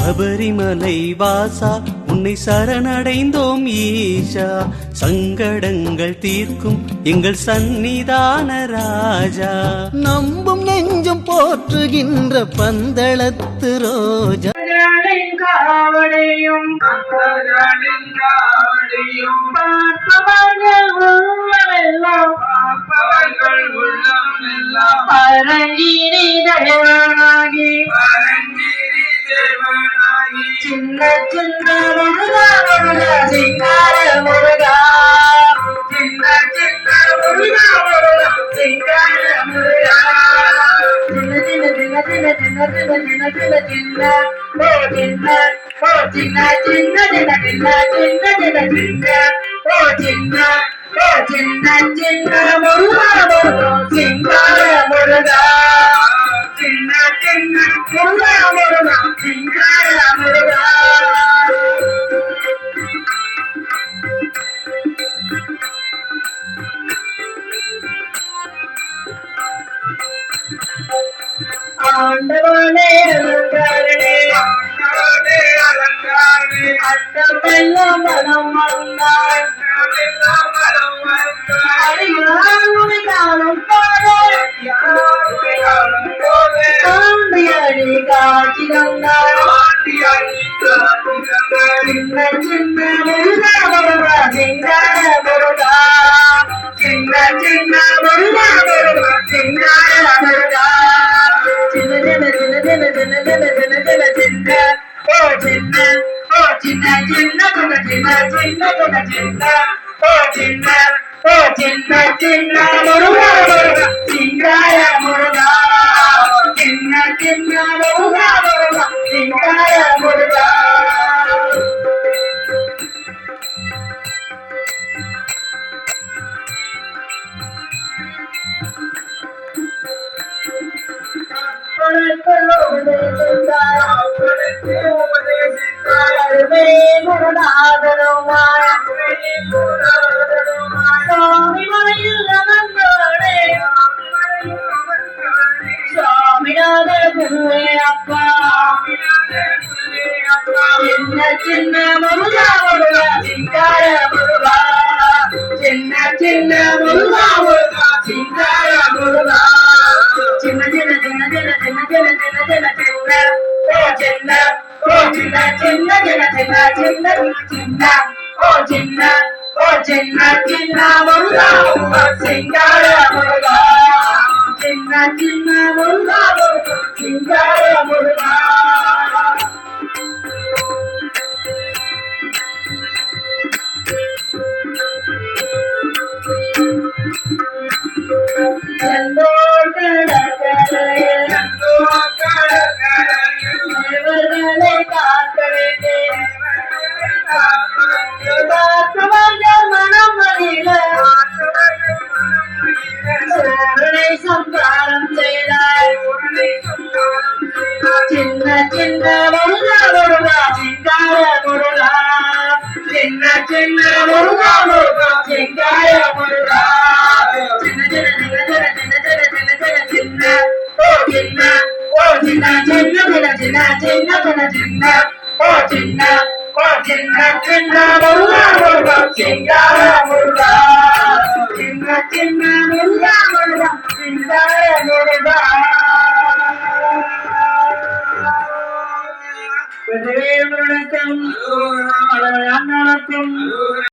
சபரிமலை வாசா உன்னை சரணடைந்தோம் ஈஷா, சங்கடங்கள் தீர்க்கும் எங்கள் சந்நிதான ராஜா. நம்பும் நெஞ்சும் போற்றுகின்ற பந்தளத்து ரோஜா. காவடையும் பார்ப்பவர்கள் உள்ளமெல்லாம் பரங்கிரி தேவனாகி சின்ன சின்ன முருகா முருகா சிங்கார முருகா, சின்ன சின்ன முருகா முருகா சிங்கார முருகா, சின்ன சின்ன சின்ன சின்ன சின்ன சின்ன சின்ன சின்ன சின்ன ஓ சின்ன ஓ சின்ன சின்ன சின்ன சின்ன சின்ன சின்ன சின்ன ஓ சின்ன ஓ சின்ன சின்ன முருகா முருகா சிங்கார முருகா, சின்ன சின்ன முருகா முருகா சிங்கார முருகா. ஆண்டவனே அலங்காரனே அட்டமெல்லாம் மனம் வந்தாய், அடியாருமை காலம் ஆண்டியடி காட்சி தந்தாய், சின்ன சின்ன முருகா முருகா சிங்கார முருகா, சின்ன சின்ன முருகா முருகா சிங்கார முருகா, சின்ன சின்ன சின்ன சின்ன சின்ன சின்ன சின்ன சின்ன சின்ன ஓ சின்ன ஓ சின்ன சின்ன சின்ன சின்ன சின்ன சின்ன சின்ன ஓ சின்ன ஓ சின்ன சின்ன முருகா முருகா சிங்கார முருகா, சின்ன சின்ன முருகா முருகா சிங்கார முருகா. சுவாமி மலையில் அமர்ந்தவனே சுவாமிநாத குருவே அப்பா, சின்ன சின்ன முருகா முருகா சிங்கார முருகா, சின்ன சின்ன முருகா முருகா சிங்கார முருகா, சின்ன சின்ன சின்ன சின்ன சின்ன சின்ன சின்ன சின்ன சின்ன ஓ சின்ன ஓ சின்ன சின்ன சின்ன சின்ன சின்ன சின்ன ஓ சின்ன ஓ சின்ன சின்ன முருகா முருகா சிங்கார முருகா, சின்ன சின்ன முருகா முருகா சிங்கார முருகா. தேவர்களை காக்க வேண்டே மனம் மகிழ சோழனை சம்பாரம் செய்தாய், சின்ன சின்ன முருகா முருகா சிங்கார முருகா, சின்ன சின்ன முருகா முருகா சிங்கார முருகா, சின்ன சின்ன சின்ன சின்ன சின்ன சின்ன சின்ன சின்ன சின்ன ஓ சின்ன ஓ சின்ன சின்ன சின்ன சின்ன சின்ன சின்ன சின்ன ஓ சின்ன ஓ சின்ன சின்ன முருகா முருகா சிங்கார முருகா, சின்ன சின்ன முருகா முருகா சிங்கார முருகா. வணக்கம்.